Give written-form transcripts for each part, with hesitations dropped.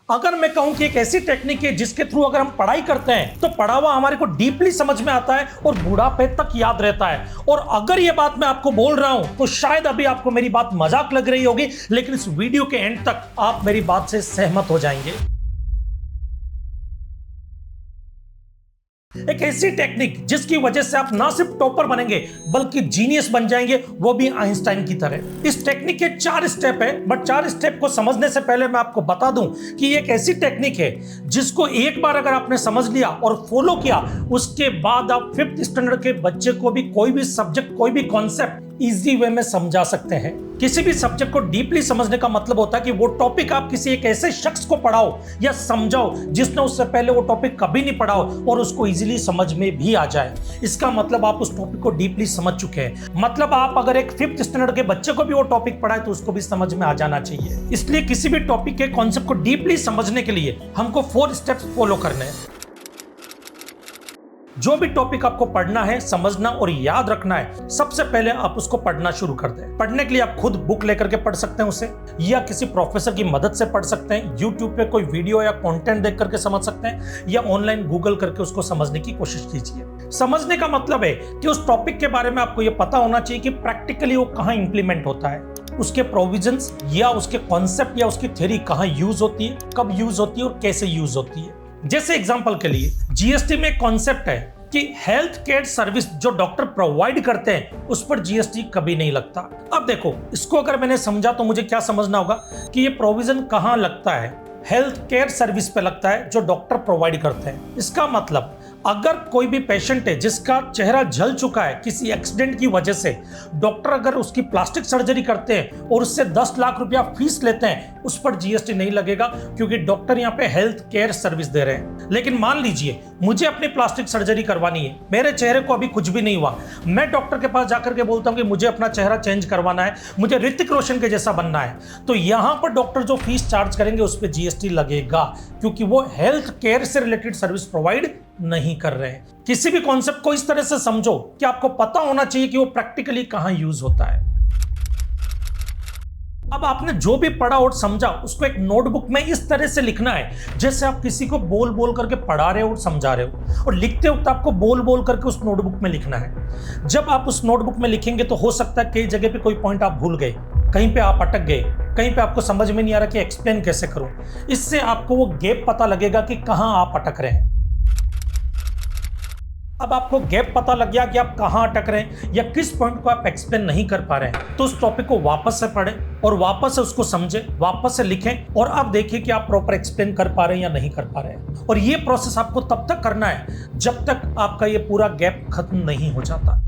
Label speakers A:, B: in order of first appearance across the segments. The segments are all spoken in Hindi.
A: अगर मैं कहूं कि एक ऐसी टेक्निक है जिसके थ्रू अगर हम पढ़ाई करते हैं तो पढ़ा हुआ हमारे को डीपली समझ में आता है और बुढ़ापे तक याद रहता है। और अगर ये बात मैं आपको बोल रहा हूं तो शायद अभी आपको मेरी बात मजाक लग रही होगी, लेकिन इस वीडियो के एंड तक आप मेरी बात से सहमत हो जाएंगे। एक ऐसी टेक्निक जिसकी वजह से आप ना सिर्फ टॉपर बनेंगे बल्कि जीनियस बन जाएंगे, वो भी आइंस्टाइन की तरह। इस टेक्निक के 4 स्टेप है, बट 4 स्टेप को समझने से पहले मैं आपको बता दूं कि ये एक ऐसी टेक्निक है जिसको एक बार अगर आपने समझ लिया और फॉलो किया, उसके बाद आप 5th स्टैंडर्ड के बच्चे को भी कोई भी सब्जेक्ट, कोई भी कॉन्सेप्ट इजी वे में समझा सकते हैं। किसी भी सब्जेक्ट को डीपली समझने का मतलब होता है कि वो टॉपिक आप किसी एक ऐसे शख्स को पढ़ाओ या समझाओ जिसने उससे पहले वो टॉपिक कभी नहीं पढ़ा हो और उसको इजीली समझ में भी आ जाए। इसका मतलब आप उस टॉपिक को डीपली समझ चुके हैं। मतलब आप अगर एक 5th स्टैंडर्ड के बच्चे को भी वो टॉपिक पढ़ाए तो उसको भी समझ में आ जाना चाहिए। इसलिए किसी भी टॉपिक के कॉन्सेप्ट को डीपली समझने के लिए हमको 4 स्टेप्स फॉलो करने हैं। जो भी टॉपिक आपको पढ़ना है, समझना और याद रखना है, सबसे पहले आप उसको पढ़ना शुरू कर दें। पढ़ने के लिए आप खुद बुक लेकर के पढ़ सकते हैं उसे, या किसी प्रोफेसर की मदद से पढ़ सकते हैं। यूट्यूब पे कोई वीडियो या कंटेंट देख करके समझ सकते हैं, या ऑनलाइन गूगल करके उसको समझने की कोशिश कीजिए। समझने का मतलब है कि उस टॉपिक के बारे में आपको यह पता होना चाहिए कि प्रैक्टिकली वो कहाँ इंप्लीमेंट होता है, उसके प्रोविजंस या उसके कॉन्सेप्ट या उसकी थ्योरी कहाँ यूज होती है, कब यूज होती है और कैसे यूज होती है। जैसे एग्जांपल के लिए जीएसटी में एक कॉन्सेप्ट है कि हेल्थ केयर सर्विस जो डॉक्टर प्रोवाइड करते हैं उस पर जीएसटी कभी नहीं लगता। अब देखो, इसको अगर मैंने समझा तो मुझे क्या समझना होगा कि ये प्रोविजन कहाँ लगता है। हेल्थ केयर सर्विस पे लगता है जो डॉक्टर प्रोवाइड करते हैं। इसका मतलब अगर कोई भी पेशेंट है जिसका चेहरा जल चुका है किसी एक्सीडेंट की वजह से, डॉक्टर अगर उसकी प्लास्टिक सर्जरी करते हैं और उससे 10 लाख रुपया फीस लेते हैं, उस पर जीएसटी नहीं लगेगा क्योंकि डॉक्टर यहाँ पे हेल्थ केयर सर्विस दे रहे हैं। लेकिन मान लीजिए मुझे अपनी प्लास्टिक सर्जरी करवानी है, मेरे चेहरे को अभी कुछ भी नहीं हुआ, मैं डॉक्टर के पास जाकर के बोलता हूँ कि मुझे अपना चेहरा चेंज करवाना है, मुझे ऋतिक रोशन के जैसा बनना है, तो यहाँ पर डॉक्टर जो फीस चार्ज करेंगे उस पर जीएसटी लगेगा क्योंकि वो हेल्थ केयर से रिलेटेड सर्विस प्रोवाइड नहीं कर रहे हैं। किसी भी कॉन्सेप्ट को इस तरह से समझो कि आपको पता होना चाहिए कि वो प्रैक्टिकली कहां यूज होता है। अब आपने जो भी पढ़ा और समझा उसको एक नोटबुक में इस तरह से लिखना है जैसे आप किसी को बोल बोल करके पढ़ा रहे हो और समझा रहे हो, और लिखते वक्त आपको बोल बोल करके उस नोटबुक में लिखना है। जब आप उस नोटबुक में लिखेंगे तो हो सकता है कई जगह पे कोई पॉइंट आप भूल गए, कहीं पे आप अटक गए, कहीं पे आपको समझ में नहीं आ रहा कि एक्सप्लेन कैसे करूं। इससे आपको वो गैप पता लगेगा कि कहां आप अटक रहे हैं। अब आपको गैप पता लग गया कि आप कहां अटक रहे हैं या किस पॉइंट को आप एक्सप्लेन नहीं कर पा रहे हैं, तो उस टॉपिक को वापस से पढ़ें और वापस से उसको समझें, वापस से लिखें और अब देखिए कि आप प्रॉपर एक्सप्लेन कर पा रहे हैं या नहीं कर पा रहे हैं। और ये प्रोसेस आपको तब तक करना है जब तक आपका ये पूरा गैप खत्म नहीं हो जाता।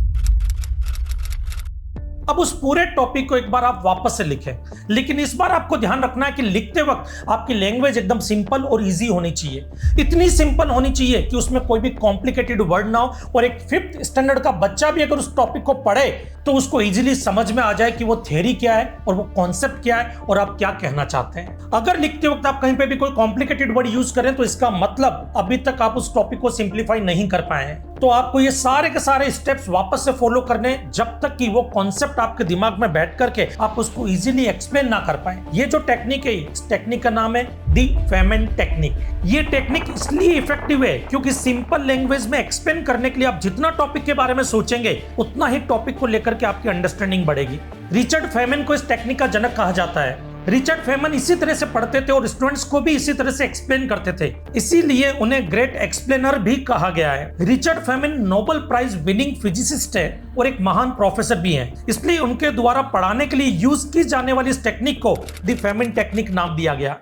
A: अब उस पूरे टॉपिक को एक बार आप वापस से लिखें, लेकिन इस बार आपको ध्यान रखना है कि लिखते वक्त आपकी लैंग्वेज एकदम सिंपल और इजी होनी चाहिए। इतनी सिंपल होनी चाहिए कि उसमें कोई भी कॉम्प्लिकेटेड वर्ड ना हो और एक 5th स्टैंडर्ड का बच्चा भी अगर उस टॉपिक को पढ़े तो उसको इजीली समझ में आ जाए कि वो थ्योरी क्या है और वो कॉन्सेप्ट क्या है और आप क्या कहना चाहते हैं। अगर लिखते वक्त आप कहीं पे भी कोई कॉम्प्लिकेटेड वर्ड यूज करें तो इसका मतलब अभी तक आप उस टॉपिक को सिंप्लीफाई नहीं कर पाए हैं। तो आपको ये सारे के सारे स्टेप्स वापस से फॉलो करने जब तक कि वो कॉन्सेप्ट आपके दिमाग में बैठ करके आप उसको इजीली एक्सप्लेन ना कर पाए। ये जो टेक्निक है, इस टेक्निक का नाम है दी फेमन टेक्निक। ये टेक्निक इसलिए इफेक्टिव है क्योंकि सिंपल लैंग्वेज में एक्सप्लेन करने के लिए आप जितना टॉपिक के बारे में सोचेंगे उतना ही टॉपिक को लेकर के आपकी अंडरस्टैंडिंग बढ़ेगी। रिचर्ड फेमन को इस टेक्निक का जनक कहा जाता है। रिचर्ड फेमन इसी तरह से पढ़ते थे और स्टूडेंट्स को भी इसी तरह से एक्सप्लेन करते थे, इसीलिए उन्हें ग्रेट एक्सप्लेनर भी कहा गया है। Richard Feynman Nobel prize winning physicist है और एक महान प्रोफेसर भी हैं, इसलिए उनके द्वारा पढ़ाने के लिए यूज की जाने वाली इस टेक्निक को द फेमन टेक्निक नाम दिया गया।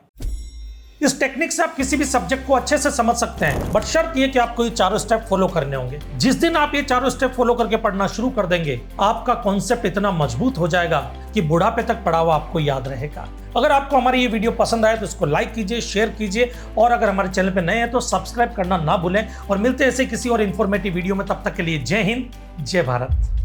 A: इस टेक्निक से आप किसी भी सब्जेक्ट को अच्छे से समझ सकते हैं, बट शर्त यह कि आपको ये 4 स्टेप फॉलो करने होंगे। जिस दिन आप ये 4 स्टेप फॉलो करके पढ़ना शुरू कर देंगे, आपका कॉन्सेप्ट इतना मजबूत हो जाएगा कि बुढ़ापे तक पढ़ा हुआ आपको याद रहेगा। अगर आपको हमारी ये वीडियो पसंद आए तो इसको लाइक कीजिए, शेयर कीजिए, और अगर हमारे चैनल पे नए हैं तो सब्सक्राइब करना ना भूलें। और मिलते हैं ऐसे किसी और इन्फॉर्मेटिव वीडियो में, तब तक के लिए जय हिंद, जय भारत।